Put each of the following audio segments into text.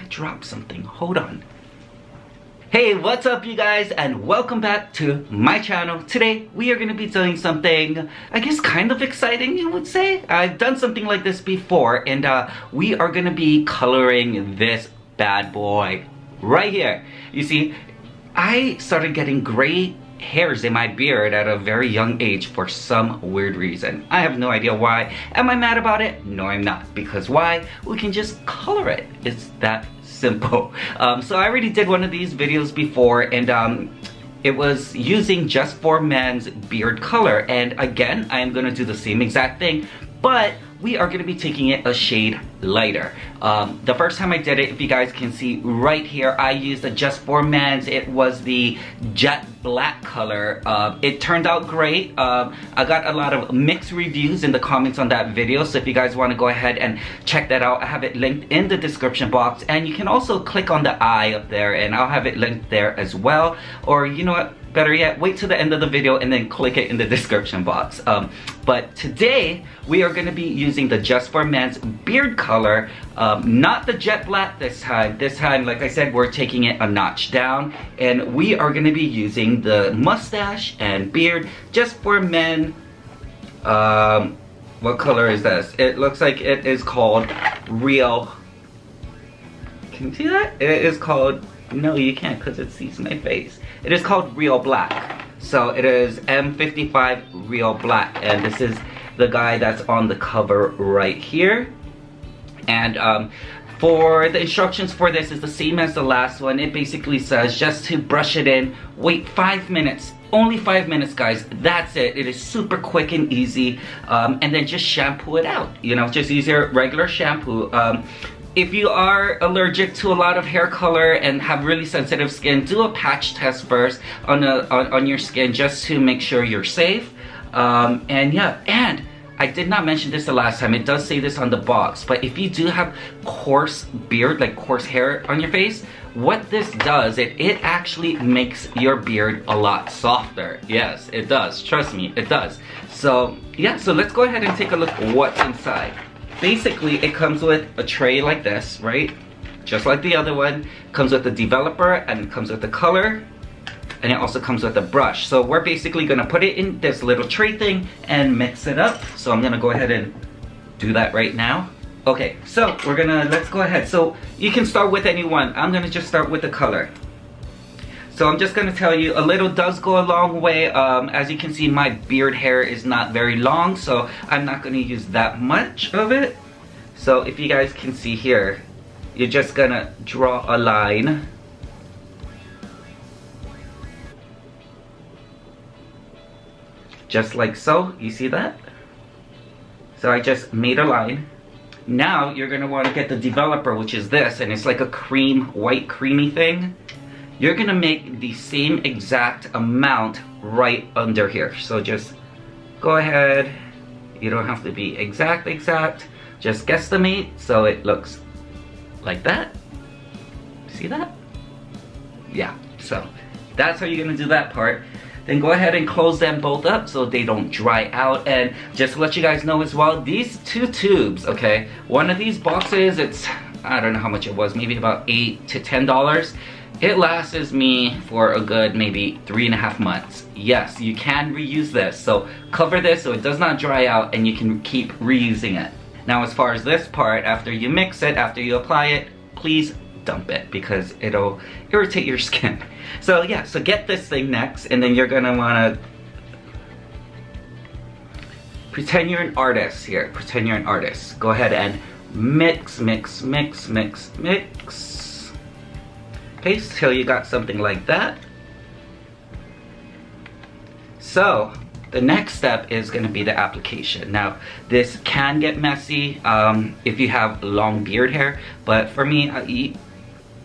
I dropped something. Hold on. Hey, what's up you guys, and welcome back to my channel. Today we are going to be doing something, I guess kind of exciting, you would say. I've done something like this before, and we are going to be coloring this bad boy right here. You see, I started getting gray hairs in my beard at a very young age for some weird reason. I have no idea why. Am I mad about it? No, I'm not. Because why? We can just color it. It's that simple. So I already did one of these videos before, and it was using just for men's beard color. And again, I am going to do the same exact thing, but we are going to be taking it a shade lighter. The first time I did it, if you guys can see right here, I used a just for men's. It was the jet black color. It turned out great. I got a lot of mixed reviews in the comments on that video, so if you guys want to go ahead and check that out, I have it linked in the description box, and you can also click on the eye up there and I'll have it linked there as well. Or you know what, better yet, wait till the end of the video and then click it in the description box. But today we are going to be using the just for men's beard color, not the jet black this time. This time, like I said, we're taking it a notch down, and we are going to be using the mustache and beard just for men. What color is this? It looks like it is called Real. Can you see that? It is called, no you can't because it sees my face. It is called Real Black. So it is M55 Real Black, and this is the guy that's on the cover right here. And for the instructions for this is the same as the last one. It basically says just to brush it in, wait 5 minutes. Only 5 minutes, guys. That's it. It is super quick and easy. And then just shampoo it out. You know, just use your regular shampoo. If you are allergic to a lot of hair color and have really sensitive skin, do a patch test first on your skin just to make sure you're safe. And yeah, and I did not mention this the last time. It does say this on the box, but if you do have coarse beard, like coarse hair on your face, what this does, it actually makes your beard a lot softer. Yes, it does. Trust me, it does. So yeah, so let's go ahead and take a look at what's inside. Basically, it comes with a tray like this, right? Just like the other one. Comes with the developer, and it comes with the color, and it also comes with a brush. So we're basically gonna put it in this little tray thing and mix it up. So I'm gonna go ahead and do that right now. Okay, so let's go ahead. So you can start with any one. I'm gonna just start with the color. So I'm just gonna tell you, a little does go a long way. As you can see, my beard hair is not very long, so I'm not gonna use that much of it. So if you guys can see here, you're just gonna draw a line. Just like so, you see that? So I just made a line. Now you're gonna wanna get the developer, which is this, and it's like a cream, white creamy thing. You're gonna make the same exact amount right under here. So just go ahead. You don't have to be exact. Just guesstimate so it looks like that. See that? Yeah, so that's how you're gonna do that part. Then go ahead and close them both up so they don't dry out. And just to let you guys know as well, these two tubes, okay? One of these boxes, it's, I don't know how much it was, maybe about $8 to $10. It lasts me for a good maybe 3.5 months. Yes, you can reuse this. So cover this so it does not dry out and you can keep reusing it. Now as far as this part, after you mix it, after you apply it, please dump it because it'll irritate your skin. So yeah, so get this thing next, and then you're gonna wanna pretend you're an artist here. Pretend you're an artist. Go ahead and mix. Paste till you got something like that. So the next step is going to be the application. Now this can get messy if you have long beard hair, but for me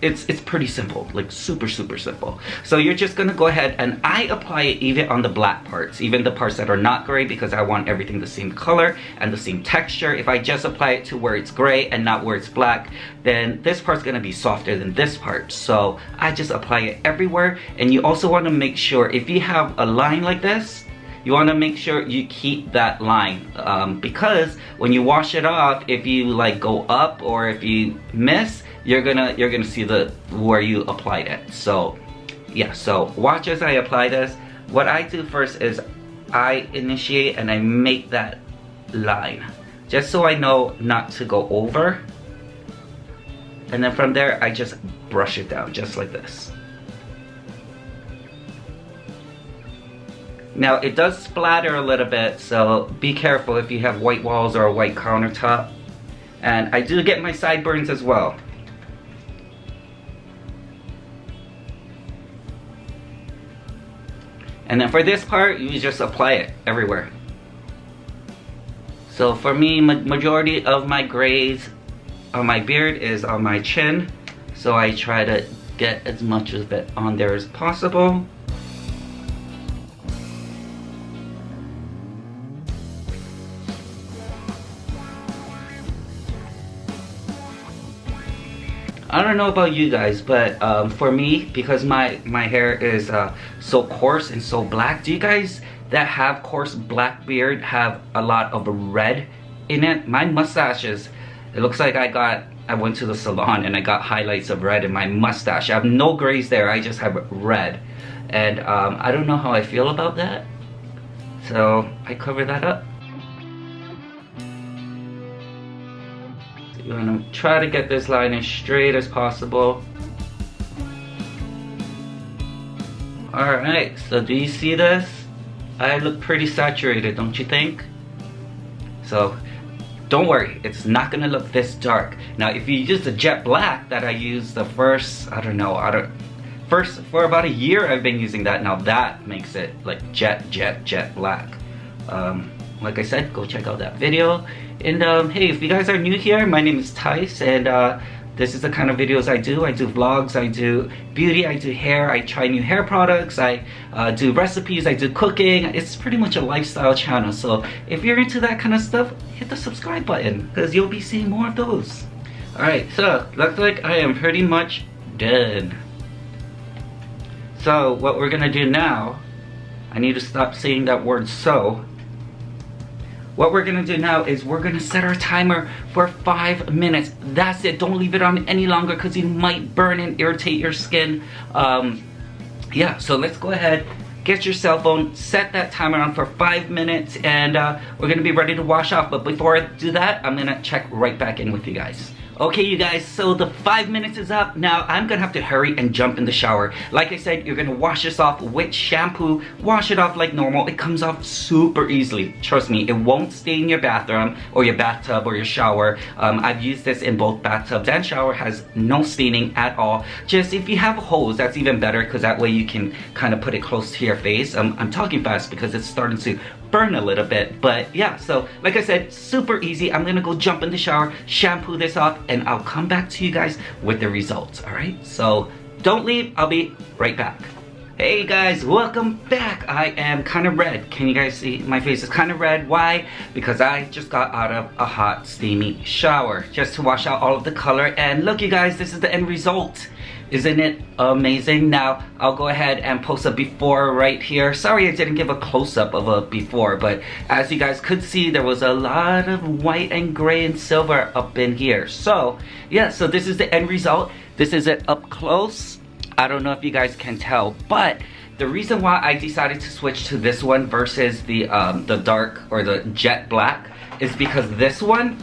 it's pretty simple, like super simple. So you're just gonna go ahead, and I apply it even on the black parts, even the parts that are not gray, because I want everything the same color and the same texture. If I just apply it to where it's gray and not where it's black, then this part's gonna be softer than this part. So I just apply it everywhere. And you also want to make sure, if you have a line like this, you want to make sure you keep that line, because when you wash it off, if you like go up or if you miss, you're gonna see the where you applied it. So yeah, so watch as I apply this. What I do first is I initiate and I make that line, just so I know not to go over. And then from there, I just brush it down, just like this. Now, it does splatter a little bit, so be careful if you have white walls or a white countertop. And I do get my sideburns as well. And then for this part, you just apply it everywhere. So for me, majority of my grays on my beard is on my chin, so I try to get as much of it on there as possible. I don't know about you guys, but for me, because my hair is so coarse and so black, do you guys that have coarse black beard have a lot of red in it? My mustaches, it looks like I went to the salon and I got highlights of red in my mustache. I have no grays there, I just have red. And I don't know how I feel about that. So I cover that up. You want to try to get this line as straight as possible. Alright, so do you see this? I look pretty saturated, don't you think? So don't worry, it's not gonna look this dark. Now if you use the jet black that I used the first, for about a year I've been using that. Now that makes it like jet black. Like I said, go check out that video. And hey, if you guys are new here, my name is Tyse, and this is the kind of videos I do. I do vlogs, I do beauty, I do hair, I try new hair products, I do recipes, I do cooking. It's pretty much a lifestyle channel. So if you're into that kind of stuff, hit the subscribe button, because you'll be seeing more of those. Alright, so looks like I am pretty much done. So what we're gonna do now, I need to stop saying that word so. What we're gonna do now is we're gonna set our timer for 5 minutes. That's it. Don't leave it on any longer, because you might burn and irritate your skin. Yeah, so let's go ahead, get your cell phone, set that timer on for 5 minutes, and we're gonna be ready to wash off. But before I do that, I'm gonna check right back in with you guys. Okay, you guys, so the 5 minutes is up. Now I'm gonna have to hurry and jump in the shower. Like I said, you're gonna wash this off with shampoo. Wash it off like normal. It comes off super easily. Trust me, it won't stain your bathroom or your bathtub or your shower. I've used this in both bathtubs and shower. Has no staining at all. Just if you have a hose, that's even better, because that way you can kind of put it close to your face. I'm talking fast because it's starting to burn a little bit, but yeah, so like I said, super easy. I'm gonna go jump in the shower, shampoo this off, and I'll come back to you guys with the results. All right, so don't leave, I'll be right back. Hey guys, welcome back. I am kind of red. Can you guys see my face is kind of red? Why? Because I just got out of a hot steamy shower just to wash out all of the color. And look, you guys, this is the end result. Isn't it amazing? Now I'll go ahead and post a before right here. Sorry I didn't give a close-up of a before, but as you guys could see, there was a lot of white and gray and silver up in here. So yeah, so this is the end result. This is it up close. I don't know if you guys can tell, but the reason why I decided to switch to this one versus the dark or the jet black is because this one,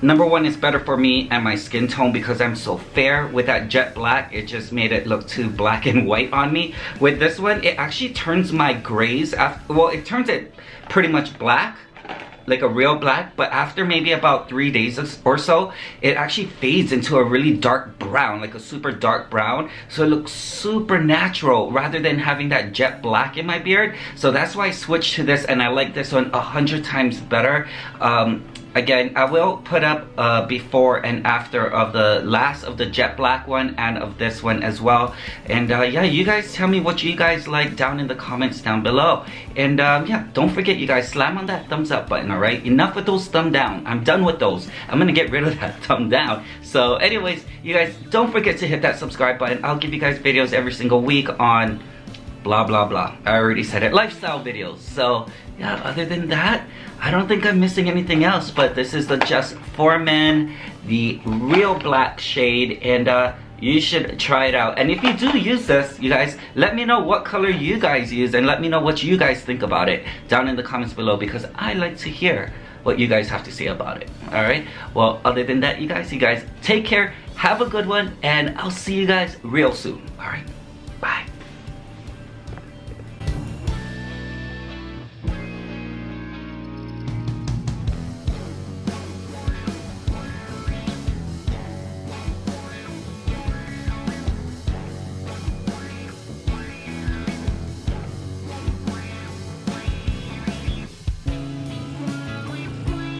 number one, it's better for me and my skin tone because I'm so fair. With that jet black, it just made it look too black and white on me. With this one, it actually turns my grays, well, it turns it pretty much black, like a real black, but after maybe about 3 days or so, it actually fades into a really dark brown, like a super dark brown. So it looks super natural rather than having that jet black in my beard. So that's why I switched to this, and I like this one 100 times better. Again, I will put up before and after of the last of the jet black one and of this one as well. And yeah, you guys tell me what you guys like down in the comments down below. And yeah, don't forget, you guys, slam on that thumbs up button, alright? Enough with those thumb down. I'm done with those. I'm gonna get rid of that thumb down. So anyways, you guys, don't forget to hit that subscribe button. I'll give you guys videos every single week on blah blah blah. I already said it. Lifestyle videos. So yeah, other than that, I don't think I'm missing anything else. But this is the Just For Men, the real black shade, and you should try it out. And if you do use this, you guys, let me know what color you guys use, and let me know what you guys think about it down in the comments below, because I like to hear what you guys have to say about it. Alright, well, other than that, you guys take care, have a good one, and I'll see you guys real soon. Alright.